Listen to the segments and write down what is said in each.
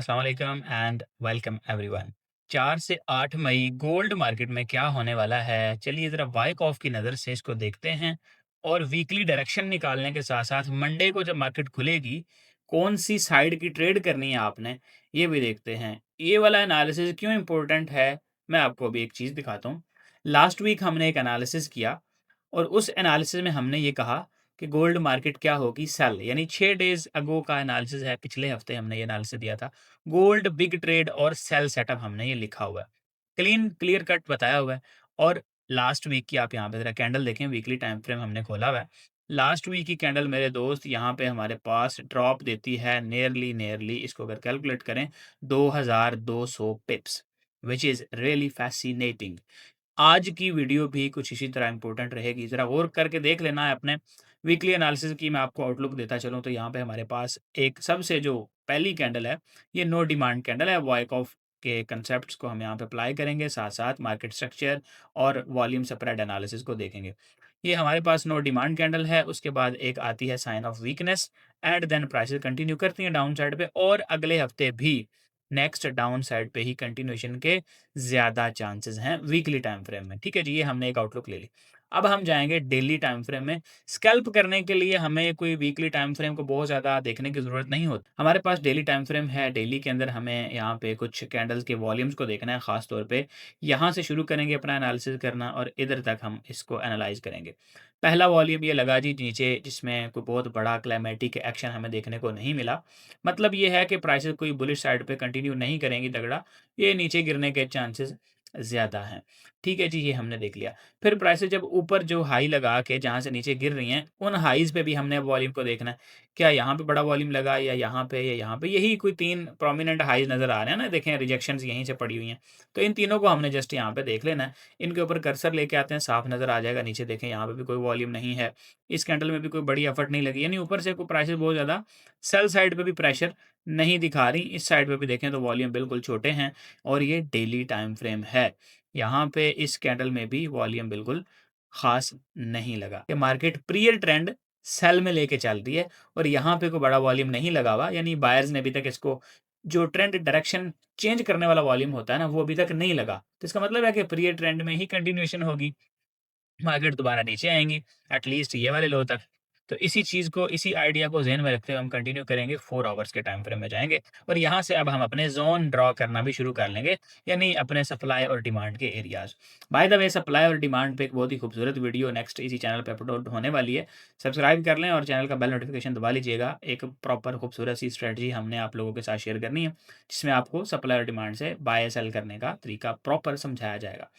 अस्सलाम वालेकुम and welcome everyone. 4 से 8 मई गोल्ड मार्केट में क्या होने वाला है? चलिए ज़रा वाइक ऑफ की नज़र से इसको देखते हैं और वीकली डायरेक्शन निकालने के साथ-साथ मंडे को जब मार्केट खुलेगी, कौन-सी साइड की ट्रेड करनी है आपने, ये भी देखते हैं। ये वाला एनालिसिस क्यों इम्पोर्टेंट है, मैं आपको अभी एक चीज़ दिखाता हूँ। लास्ट वीक हमने एक एनालिसिस किया और उस एनालिसिस में हमने ये कहा कि गोल्ड मार्केट क्या होगी सेल, यानी 6 डेज़ अगो का एनालिसिस है, पिछले हफ्ते हमने ये एनालिसिस दिया था। गोल्ड बिग ट्रेड और सेल सेटअप हमने ये लिखा हुआ है। क्लियर कट बताया हुआ है और लास्ट वीक की आप यहाँ पे ज़रा कैंडल देखें, वीकली टाइम फ्रेम हमने खोला हुआ है। लास्ट वीक की कैंडल मेरे दोस्त यहाँ पे हमारे पास ड्रॉप देती है नियरली इसको अगर कैलकुलेट करें 2200 पिप्स, व्हिच इज़ रियली fascinating। आज की वीडियो भी कुछ इसी तरह इम्पोर्टेंट रहेगी। ज़रा गौर करके देख लेना है अपने वीकली एनालिसिस की। मैं आपको आउटलुक देता चलूँ तो यहाँ पे हमारे पास एक सबसे जो पहली कैंडल है, ये नो डिमांड कैंडल है। वाइकऑफ के कंसेप्ट्स को हम यहाँ पे अप्लाई करेंगे, साथ-साथ मार्केट स्ट्रक्चर और वॉल्यूम स्प्रेड एनालिसिस को देखेंगे। ये हमारे पास नो डिमांड कैंडल है, उसके बाद एक आती है sign of weakness and then prices continue करती हैं डाउन साइड पे और अगले हफ्ते भी नेक्स्ट डाउन साइड पे ही कंटिन्यूएशन के ज़्यादा चांसेस हैं वीकली टाइम फ्रेम में। ठीक है जी, ये हमने एक आउटलुक ले ली। अब हम जाएँगे डेली टाइम फ्रेम में। स्कैल्प करने के लिए हमें कोई वीकली टाइम फ्रेम को बहुत ज़्यादा देखने की ज़रूरत नहीं होती। हमारे पास डेली टाइम फ्रेम है, डेली के अंदर हमें यहाँ पे कुछ कैंडल्स के वॉल्यूम्स को देखना है ख़ास तौर पे। यहाँ से शुरू करेंगे अपना एनालिसिस करना और इधर तक हम इसको एनालाइज़ करेंगे। पहला वॉल्यूम ये लगा जी नीचे, जिसमें कोई बहुत बड़ा क्लाइमेटिक एक्शन हमें देखने को नहीं मिला। मतलब ये है कि प्राइसेज़ कोई बुलिश साइड पे कंटिन्यू नहीं करेंगी तगड़ा, ये नीचे गिरने के चांसेस ज़्यादा हैं। ठीक है जी, ये हमने देख लिया। फिर प्राइसेज़ जब ऊपर जो हाई लगा के जहाँ से नीचे गिर रही हैं, उन हाईज़ पे भी हमने वॉल्यूम को देखना है। क्या यहाँ पे बड़ा वॉल्यूम लगा या यहाँ पे या यहाँ पे? यही कोई 3 प्रोमिनेंट हाईज़ नज़र आ रहे हैं ना, देखें रिजेक्शंस यहीं से पड़ी हुई हैं। तो इन तीनों को हमने जस्ट यहाँ पे देख लेना है। इनके ऊपर कर्सर लेके आते हैं, साफ नज़र आ जाएगा। नीचे देखें, यहाँ पे भी कोई वॉल्यूम नहीं है। इस कैंडल में भी कोई बड़ी एफर्ट नहीं लगी, यानी ऊपर से कोई प्राइसेज़ बहुत ज़्यादा सेल साइड पे भी प्रेशर नहीं दिखा रही। इस साइड पे भी देखें तो वॉल्यूम बिल्कुल छोटे हैं और ये डेली टाइम फ्रेम है। यहाँ पे इस कैंडल में भी वॉल्यूम बिल्कुल ख़ास नहीं लगा। ये मार्केट प्रियर ट्रेंड सेल में लेके चल रही है और यहाँ पे कोई बड़ा वॉल्यूम नहीं लगा हुआ, यानी बायर्स ने अभी तक इसको जो ट्रेंड डायरेक्शन चेंज करने वाला वॉल्यूम होता है ना, वो अभी तक नहीं लगा। तो इसका मतलब है कि प्रियर ट्रेंड में ही कंटिन्यूएशन होगी। मार्केट दोबारा नीचे आएँगी, एटलीस्ट ये वाले लो तक। तो इसी चीज़ को, इसी आइडिया को ज़हन में रखते हुए हम कंटिन्यू करेंगे, 4 आवर्स के टाइम फ्रेम में जाएँगे और यहाँ से अब हम अपने ज़ोन ड्रॉ करना भी शुरू कर लेंगे, यानी अपने सप्लाई और डिमांड के areas. By the way, supply और डिमांड पे एक बहुत ही खूबसूरत वीडियो नेक्स्ट इसी चैनल पे अपलोड होने वाली है। सब्सक्राइब कर लें और चैनल का बेल नोटिफ़िकेशन दबा लीजिएगा। एक प्रॉपर खूबसूरत सी स्ट्रैटेजी हमने आप लोगों के साथ शेयर करनी है, जिसमें आपको सप्लाई और डिमांड से बाय सेल करने का तरीका प्रॉपर समझाया जाएगा।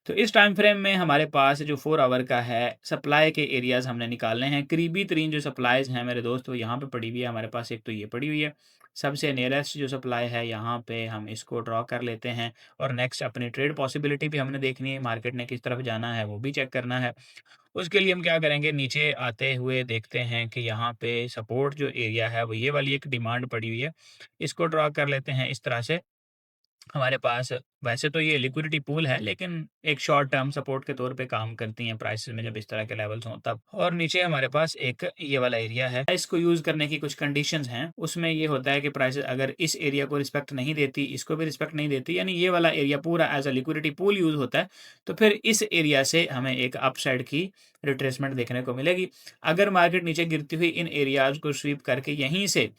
तो इस टाइम फ्रेम में हमारे पास जो 4 आवर का है, सप्लाई के एरियाज़ हमने निकालने हैं। करीबी तरीन जो सप्लाईज़ हैं मेरे दोस्त, वो यहाँ पे पड़ी हुई है हमारे पास। एक तो ये पड़ी हुई है। सबसे नियरेस्ट जो सप्लाई है, यहाँ पे हम इसको ड्रॉ कर लेते हैं और नेक्स्ट अपनी ट्रेड पॉसिबिलिटी भी हमने देखनी है, मार्केट ने किस तरफ जाना है वो भी चेक करना है। उसके लिए हम क्या करेंगे, नीचे आते हुए देखते हैं कि यहाँ पे सपोर्ट जो एरिया है, वो ये वाली एक डिमांड पड़ी हुई है। इसको ड्रॉ कर लेते हैं इस तरह से। हमारे पास वैसे तो ये लिक्विडिटी पूल है, लेकिन एक शॉर्ट टर्म सपोर्ट के तौर पे काम करती हैं प्राइसेस में जब इस तरह के लेवल्स हों तब। और नीचे हमारे पास एक ये वाला एरिया है। इसको यूज़ करने की कुछ कंडीशंस हैं। उसमें ये होता है कि प्राइसेस अगर इस एरिया को रिस्पेक्ट नहीं देती, इसको भी रिस्पेक्ट नहीं देती, यानी ये वाला एरिया पूरा as a liquidity pool use होता है, तो फिर इस एरिया से हमें एक अपसाइड की रिट्रेसमेंट देखने को मिलेगी। अगर मार्केट नीचे गिरती हुई इन एरियाज़ को स्वीप करके यहीं से,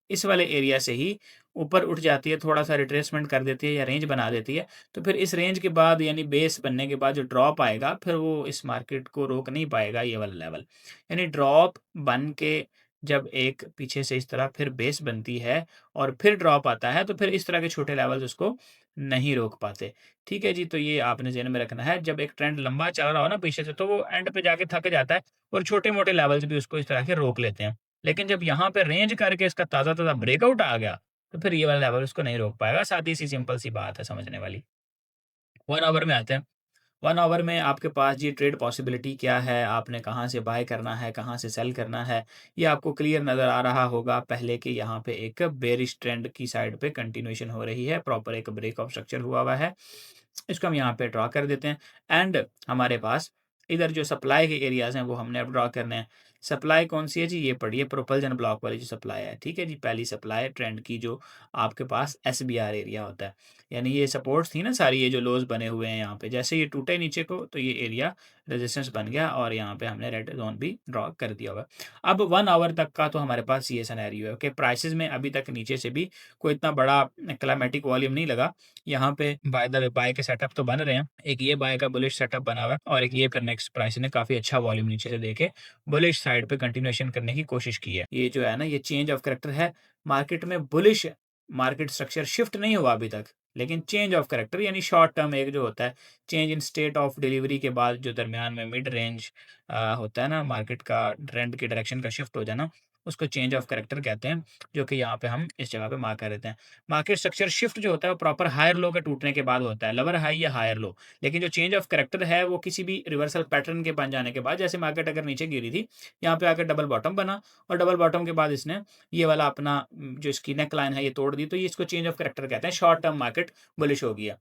इस वाले एरिया से ही ऊपर उठ जाती है, थोड़ा-सा रिट्रेसमेंट कर देती है या रेंज बना देती है, तो फिर इस रेंज के बाद, यानी बेस बनने के बाद जो ड्रॉप आएगा, फिर वो इस मार्केट को रोक नहीं पाएगा ये वाला लेवल। यानी ड्रॉप बन के जब एक पीछे से इस तरह फिर बेस बनती है और फिर ड्रॉप आता है, तो फिर इस तरह के छोटे लेवल्स उसको नहीं रोक पाते। ठीक है जी, तो ये आपने ज़हन में रखना है। जब एक ट्रेंड लंबा चल रहा हो ना पीछे से, तो वो एंड पे जाके थक जाता है और छोटे-मोटे लेवल्स भी उसको इस तरह के रोक लेते हैं। लेकिन जब यहाँ पे रेंज करके इसका ताज़ा-ताज़ा ब्रेकआउट आ गया, तो फिर ये वाला लेवल उसको नहीं रोक पाएगा। सादी सी सिंपल सी बात है समझने वाली। 1 आवर में आते हैं। 1 आवर में आपके पास ये ट्रेड पॉसिबिलिटी क्या है, आपने कहाँ से बाय करना है, कहाँ से सेल करना है, ये आपको क्लियर नज़र आ रहा होगा पहले कि यहाँ पे एक बेयरिश ट्रेंड की साइड पे कंटिन्यूएशन हो रही है, प्रॉपर एक ब्रेक ऑफ स्ट्रक्चर हुआ हुआ है। इसको हम यहाँ पे ड्रॉ कर देते हैं एंड हमारे पास इधर जो सप्लाई के एरियाज़ हैं वो हमने अब ड्रॉ करने हैं। सप्लाई कौन-सी है जी? ये पड़ी है प्रोपल्जन ब्लॉक वाली जो सप्लाई है, ठीक है जी? पहली सप्लाई ट्रेंड की जो आपके पास एसबीआर एरिया होता है। यानी ये सपोर्ट्स थी ना सारी, ये जो लोज़ बने हुए हैं यहाँ पे, जैसे ये टूटे नीचे को तो ये एरिया रेजिस्टेंस बन गया और यहाँ पे हमने रेड ज़ोन भी ड्रॉ कर दिया होगा। अब 1 आवर तक का तो हमारे पास ये सिनेरियो है कि प्राइसेज़ में अभी तक नीचे से भी कोई इतना बड़ा क्लाइमेटिक वॉल्यूम नहीं लगा। यहाँ पे बाय द वे बाय के सेटअप तो बन रहे हैं। एक ये बाय का बुलिश सेटअप बना हुआ है और एक ये फिर नेक्स्ट प्राइस ने काफ़ी अच्छा वॉल्यूम नीचे से देके बुलिश साइड पे कंटिन्यूएशन करने की कोशिश की है। ये जो है ना, ये चेंज ऑफ कैरेक्टर है। मार्केट में बुलिश मार्केट स्ट्रक्चर शिफ्ट नहीं हुआ अभी तक, लेकिन चेंज ऑफ कैरेक्टर यानी शॉर्ट टर्म एक जो होता है, change in state of delivery के बाद जो दरमियान में मिड रेंज होता है ना, मार्केट का ट्रेंड की डायरेक्शन का शिफ्ट हो जाना, उसको चेंज ऑफ कैरेक्टर कहते हैं, जो कि यहाँ पे हम इस जगह पे मार्क कर देते हैं। मार्केट स्ट्रक्चर शिफ्ट जो होता है वो प्रॉपर हायर लो के टूटने के बाद होता है, लोअर हाई या हायर लो। लेकिन जो चेंज ऑफ कैरेक्टर है वो किसी भी रिवर्सल पैटर्न के बन जाने के बाद, जैसे मार्केट अगर नीचे गिरी थी, यहाँ पे आकर डबल बॉटम बना और डबल बॉटम के बाद इसने ये वाला अपना जो इसकी नेक लाइन है ये तोड़ दी, तो ये इसको चेंज ऑफ कैरेक्टर कहते हैं। शॉर्ट टर्म मार्केट बुलिश हो गया।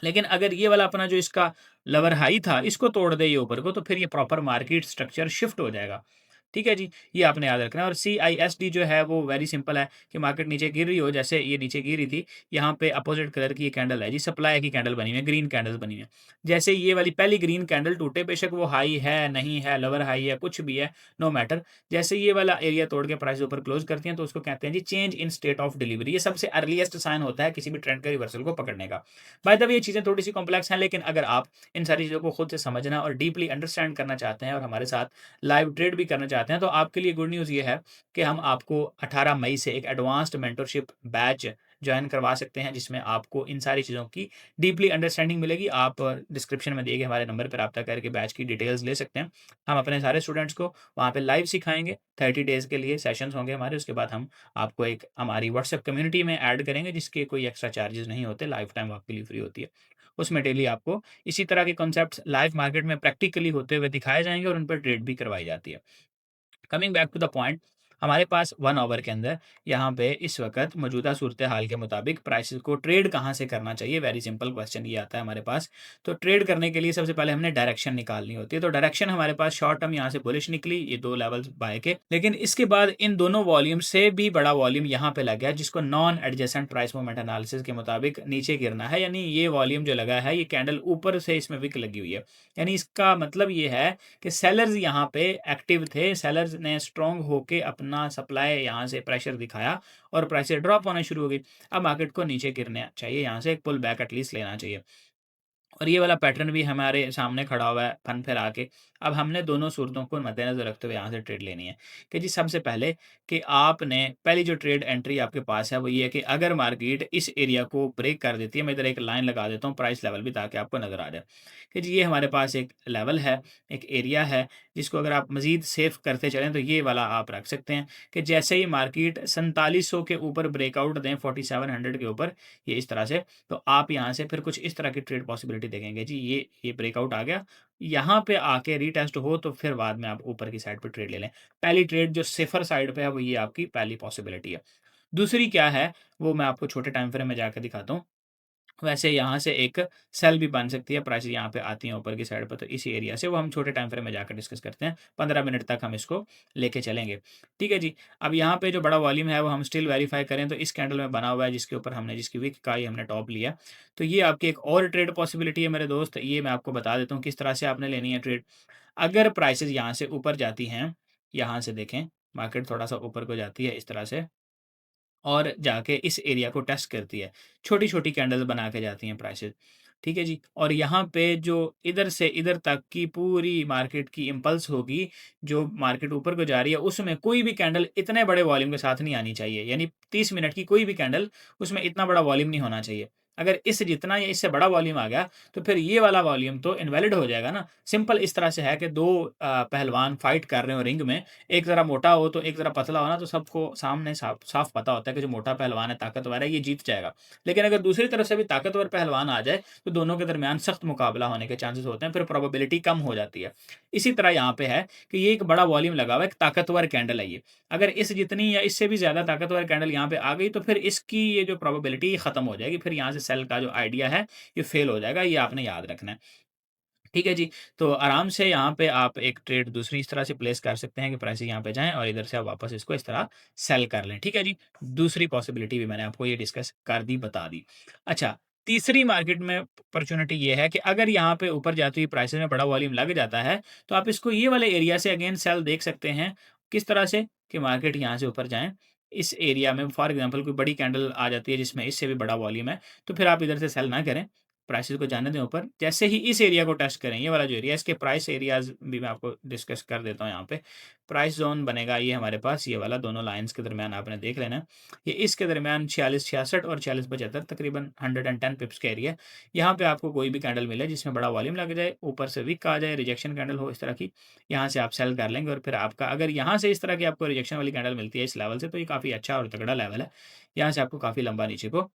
लेकिन अगर ये वाला अपना जो इसका लोअर हाई था, इसको तोड़ दे ये ऊपर को, तो फिर ये प्रॉपर मार्केट स्ट्रक्चर शिफ्ट हो जाएगा। ठीक है जी? ये आपने याद रखना है। और सीआईएसडी जो है वो वेरी सिंपल है कि मार्केट नीचे गिर रही हो, जैसे ये नीचे गिर रही थी, यहाँ पे अपोज़िट कलर की ये कैंडल है जी, सप्लाई की कैंडल बनी हुई है, ग्रीन कैंडल्स बनी हुई है। जैसे ये वाली पहली ग्रीन कैंडल टूटे, बेशक वो हाई है, नहीं है, लोअर हाई है, कुछ भी है, नो मैटर। जैसे ये वाला एरिया तोड़ के प्राइस ऊपर क्लोज़ करती हैं, तो उसको कहते हैं जी change in state of delivery. ये सबसे अर्लीएस्ट साइन होता है किसी भी ट्रेंड के रिवर्सल को पकड़ने का। बाय द वे ये चीज़ें थोड़ी-सी कॉम्प्लेक्स हैं, लेकिन अगर आप इन सारी चीज़ों को खुद से समझना और डीपली अंडरस्टैंड करना चाहते हैं और हमारे साथ लाइव ट्रेड भी करना चाहते हैं, तो आपके लिए गुड न्यूज़ ये है कि हम आपको 18 मई से एक एडवांस्ड मेंटरशिप बैच जॉइन करवा सकते हैं, जिसमें आपको इन सारी चीज़ों की डीपली अंडरस्टैंडिंग मिलेगी। आप डिस्क्रिप्शन में दिए गए हमारे नंबर पर रब्ता करके बैच की डिटेल्स ले सकते हैं। हम अपने सारे स्टूडेंट्स को वहाँ पे लाइव सिखाएँगे, 30 डेज़ के लिए सेशंस होंगे हमारे। उसके बाद हम आपको एक हमारी व्हाट्सएप कम्युनिटी में ऐड करेंगे, जिसके कोई एक्स्ट्रा चार्जेज़ नहीं होते, लाइफ टाइम आपके लिए फ्री होती है। उसमें डेली आपको इसी तरह के कॉन्सेप्ट्स लाइव मार्केट में प्रैक्टिकली होते हुए दिखाए जाएँगे और उन पर ट्रेड भी करवाई जाती है। Coming back to the point, हमारे पास 1 आवर के अंदर यहाँ पे इस वक़्त मौजूदा सूरत-ए-हाल के मुताबिक प्राइसेज़ को ट्रेड कहाँ से करना चाहिए? वेरी सिंपल क्वेश्चन ये आता है हमारे पास। तो ट्रेड करने के लिए सबसे पहले हमने डायरेक्शन निकालनी होती है। तो डायरेक्शन हमारे पास शॉर्ट टर्म यहाँ से बुलिश निकली, ये 2 लेवल्स बाय के। लेकिन इसके बाद इन दोनों वॉल्यूम से भी बड़ा वॉल्यूम यहाँ पे लग गया, जिसको non adjacent price movement analysis के मुताबिक नीचे गिरना है। यानी ये वॉल्यूम जो लगा है, ये कैंडल ऊपर से इसमें विक लगी हुई है। यानी इसका मतलब ये है कि सेलर्स यहाँ पे एक्टिव थे, सेलर्स ने स्ट्रॉन्ग होके अपना सप्लाई यहाँ से प्रेशर दिखाया और प्राइसेस ड्रॉप होना शुरू हो गई। अब मार्केट को नीचे गिरना चाहिए, यहाँ से एक पुल बैक एटलीस्ट लेना चाहिए। और ये वाला पैटर्न भी हमारे सामने खड़ा हुआ है फन फैला के। अब हमने दोनों सूरतों को मद्देनज़र रखते हुए यहाँ से ट्रेड लेनी है कि जी सबसे पहले कि आपने पहली जो ट्रेड एंट्री आपके पास है वो ये है कि अगर मार्केट इस एरिया को ब्रेक कर देती है, मैं इधर एक लाइन लगा देता हूँ प्राइस लेवल भी, ताकि आपको नज़र आ जाए कि जी ये हमारे पास एक लेवल है, एक एरिया है, जिसको अगर आप मज़ीद सेफ करते चलें तो ये वाला आप रख सकते हैं कि जैसे ही मार्केट 4700 के ऊपर ब्रेकआउट दें, 4700 के ऊपर, ये इस तरह से, तो आप यहाँ से फिर कुछ इस तरह की ट्रेड पॉसिबिलिटी देखेंगे जी, ये ब्रेकआउट आ गया, यहाँ पे आके रीटेस्ट हो तो फिर बाद में आप ऊपर की साइड पे ट्रेड ले लें। पहली ट्रेड जो सेफर साइड पे है वो ये आपकी पहली पॉसिबिलिटी है। दूसरी क्या है, वो मैं आपको छोटे टाइम फ्रेम में जाके दिखाता हूँ। वैसे यहाँ से एक सेल भी बन सकती है, प्राइसेज़ यहाँ पे आती हैं ऊपर की साइड पर, तो इसी एरिया से वो हम छोटे टाइम फ्रेम में जाकर डिस्कस करते हैं। 15 मिनट तक हम इसको लेके चलेंगे। ठीक है जी। अब यहाँ पे जो बड़ा वॉल्यूम है वो हम स्टिल वेरीफ़ाई करें तो इस कैंडल में बना हुआ है, जिसके ऊपर हमने जिसकी विक का ही हमने टॉप लिया। तो ये आपकी एक और ट्रेड पॉसिबिलिटी है मेरे दोस्त, ये मैं आपको बता देता हूँ किस तरह से आपने लेनी है ट्रेड। अगर प्राइसेज़ यहाँ से ऊपर जाती हैं, यहाँ से देखें, मार्केट थोड़ा-सा ऊपर को जाती है इस तरह से और जाके इस एरिया को टेस्ट करती है। छोटी-छोटी कैंडल्स बना के जाती हैं प्राइसेज़, ठीक है जी? और यहाँ पे जो इधर से इधर तक की पूरी मार्केट की इम्पल्स होगी, जो मार्केट ऊपर को जा रही है, उसमें कोई भी कैंडल इतने बड़े वॉल्यूम के साथ नहीं आनी चाहिए। यानी 30 मिनट की कोई भी कैंडल, उसमें इतना बड़ा वॉल्यूम नहीं होना चाहिए। अगर इससे जितना या इससे बड़ा वॉल्यूम आ गया, तो फिर ये वाला वॉल्यूम तो इनवैलिड हो जाएगा ना। सिंपल इस तरह से है कि 2 पहलवान फाइट कर रहे हो रिंग में, एक ज़रा मोटा हो तो एक ज़रा पतला हो ना, तो सबको सामने साफ साफ पता होता है कि जो मोटा पहलवान है, ताकतवर है, ये जीत जाएगा। लेकिन अगर दूसरी तरफ से भी ताकतवर पहलवान आ जाए, तो दोनों के दरमियान सख्त मुकाबला होने के चांसेस होते हैं, फिर प्रोबेबिलिटी कम हो जाती है। इसी तरह यहाँ पे है कि ये एक बड़ा वॉल्यूम लगा हुआ है, एक ताकतवर कैंडल है ये। अगर इस जितनी या इससे भी ज़्यादा ताकतवर कैंडल यहाँ पे आ गई, तो फिर इसकी ये जो प्रोबेबिलिटी ख़त्म हो जाएगी। फिर यहाँ से सेल का जो आइडिया है, ये फेल हो जाएगा, ये आपने याद रखना है। ठीक है जी, तो आराम से यहाँ पे आप एक ट्रेड दूसरी इस तरह से प्लेस कर सकते हैं कि प्राइसेज़ यहाँ पे जाएँ और इधर से आप वापस इसको इस तरह सेल कर लें, ठीक है जी। दूसरी पॉसिबिलिटी भी मैंने आपको ये डिस्कस कर दी, बता दी। अच्छा, तीसरी मार्केट में अपॉर्च्युनिटी ये है कि अगर यहाँ पे ऊपर जाते हुए प्राइसेज़ में बड़ा वॉल्यूम लग जाता है, तो आप इसको ये वाले एरिया से अगेन सेल देख सकते हैं। किस तरह से? कि मार्केट यहाँ से ऊपर जाएँ, इस एरिया में फॉर एग्ज़ाम्पल कोई बड़ी कैंडल आ जाती है जिसमें इससे भी बड़ा वॉल्यूम है, तो फिर आप इधर से सेल ना करें। प्राइसेज़ को जाने दें ऊपर। जैसे ही इस एरिया को टच करें, ये वाला जो एरिया है, इसके प्राइस एरियाज़ भी मैं आपको डिस्कस कर देता हूँ यहाँ पे। प्राइस ज़ोन बनेगा ये हमारे पास, ये वाला दोनों लाइन्स के दरमियान आपने देख लेना है। ये इसके दरमियान 46-66 और 46-75 तकरीबन 110 पिप्स का एरिया है। यहाँ पे आपको कोई भी कैंडल मिले जिसमें बड़ा वॉल्यूम लग जाए, ऊपर से विक आ जाए, रिजेक्शन कैंडल हो इस तरह की, यहाँ से आप सेल कर लेंगे और फिर आपका अगर यहाँ से इस तरह की आपको रिजेक्शन वाली कैंडल मिलती है इस लेवल से, तो ये काफ़ी अच्छा और तगड़ा लेवल है। यहाँ से आपको काफ़ी लंबा नीचे को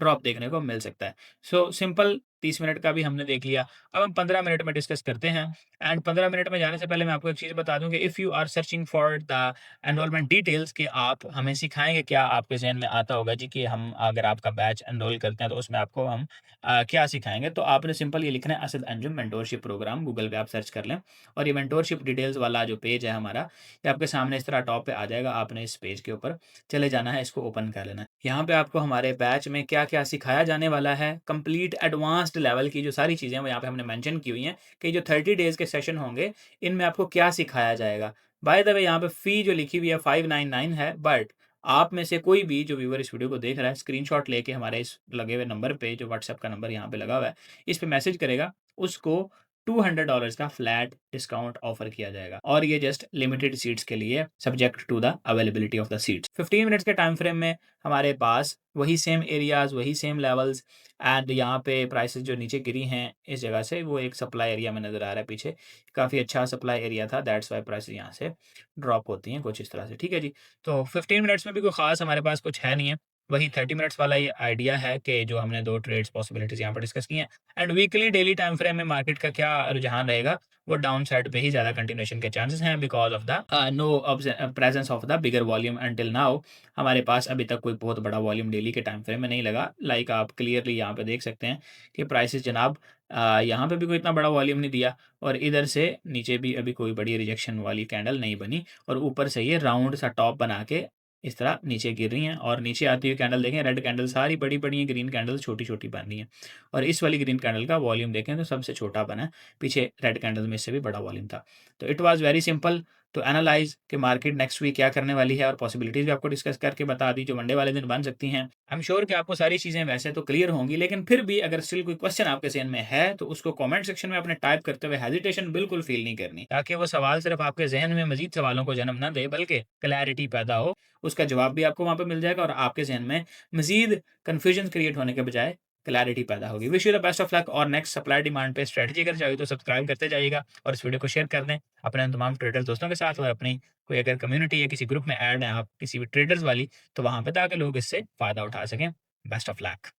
ड्रॉप देखने को मिल सकता है। सो सिंपल 30 मिनट का भी हमने देख लिया। अब हम 15 मिनट में डिस्कस करते हैं एंड 15 मिनट में जाने से पहले मैं आपको एक चीज़ बता दूँ कि if you are searching for the enrolment details कि आप हमें सिखाएँगे क्या आपके ज़हन में आता होगा जी कि हम अगर आपका बैच एनरोल करते हैं तो उसमें आपको हम क्या सिखाएँगे? तो आपने सिंपल ये लिखना है Asad Anjum mentorship programme Google पे आप सर्च कर लें और ये मेंटोरशिप डिटेल्स वाला जो पेज है हमारा, ये आपके सामने इस तरह टॉप पे आ जाएगा। आपने इस पेज के ऊपर चले जाना है, इसको ओपन कर लेना है। यहाँ पे आपको हमारे बैच में क्या-क्या सिखाया जाने वाला है, कंप्लीट एडवांस्ड लेवल की जो सारी चीज़ें हैं वो यहाँ पे हमने मेंशन की हुई हैं कि जो 30 डेज़ के सेशन होंगे, इनमें आपको क्या सिखाया जाएगा। बाय द वे यहाँ पे फ़ी जो लिखी हुई है 599 है, बट आप में से कोई भी जो व्यूअर इस वीडियो को देख रहा है, स्क्रीनशॉट लेके हमारे इस लगे हुए नंबर पे जो व्हाट्सएप का नंबर यहाँ पे लगा हुआ है, इस पे मैसेज करेगा, उसको $200 का फ्लैट डिस्काउंट ऑफर किया जाएगा और ये जस्ट लिमिटेड सीट्स के लिए subject to the availability of the seats. 15 minutes के टाइम फ्रेम में हमारे पास वही सेम एरियाज़, वही सेम लेवल्स एंड यहाँ पे प्राइसेज़ जो नीचे गिरी हैं इस जगह से, वो एक सप्लाई एरिया में नज़र आ रहा है पीछे। काफ़ी अच्छा सप्लाई एरिया था, दैट्स व्हाई प्राइसेज़ यहाँ से ड्रॉप होती हैं कुछ इस तरह से, ठीक है जी। तो 15 मिनट्स में भी कोई ख़ास हमारे पास कुछ है नहीं है। वही 30 मिनट्स वाला ये आइडिया है कि जो हमने 2 ट्रेड्स पॉसिबिलिटीज़ यहाँ पर डिस्कस की हैं and weekly daily time frame में मार्केट का क्या रुझान रहेगा, वो डाउन साइड पे ही ज़्यादा कंटिन्यूएशन के चांसेस हैं because of the presence of the bigger volume until now. हमारे पास अभी तक कोई बहुत बड़ा वॉल्यूम डेली के टाइम फ्रेम में नहीं लगा। लाइक आप क्लियरली यहाँ पे देख सकते हैं कि प्राइसेस जनाब यहाँ पे भी कोई इतना बड़ा वॉल्यूम नहीं दिया और इधर से नीचे भी अभी कोई बड़ी रिजेक्शन वाली कैंडल नहीं बनी और ऊपर से ये राउंड सा टॉप बना के इस तरह नीचे गिर रही हैं और नीचे आती हुई कैंडल देखें, रेड कैंडल सारी बड़ी-बड़ी हैं, ग्रीन कैंडल छोटी-छोटी बन रही हैं और इस वाली ग्रीन कैंडल का वॉल्यूम देखें तो सबसे छोटा बना है, पीछे रेड कैंडल में इससे भी बड़ा वॉल्यूम था। तो it was very simple to analyse कि मार्केट नेक्स्ट वीक क्या करने वाली है और पॉसिबिलिटीज़ भी आपको डिस्कस करके बता दी जो मंडे वाले दिन बन सकती हैं। आई एम श्योर कि आपको सारी चीज़ें वैसे तो क्लियर होंगी, लेकिन फिर भी अगर स्टिल कोई क्वेश्चन आपके ज़हन में है, तो उसको कमेंट सेक्शन में अपने टाइप करते हुए हेजिटेशन बिल्कुल फ़ील नहीं करनी, ताकि वो सवाल सिर्फ़ आपके ज़हन में मज़ीद सवालों को जन्म ना दे, बल्कि क्लैरिटी पैदा हो। उसका जवाब भी आपको वहाँ पे मिल जाएगा और आपके ज़हन में मज़ीद कन्फ्यूजन क्रिएट होने के बजाय क्लैरिटी पैदा होगी। Wish you the best of luck और नेक्स्ट सप्लाई डिमांड पे स्ट्रैटेजी अगर चाहिए तो सब्सक्राइब करते जाइएगा और इस वीडियो को शेयर कर दें अपने उन तमाम ट्रेडर्स दोस्तों के साथ और अपनी कोई अगर कम्युनिटी या किसी ग्रुप में ऐड हैं आप किसी भी ट्रेडर्स वाली, तो वहाँ पे ताकि लोग इससे फ़ायदा उठा सकें। Best of luck.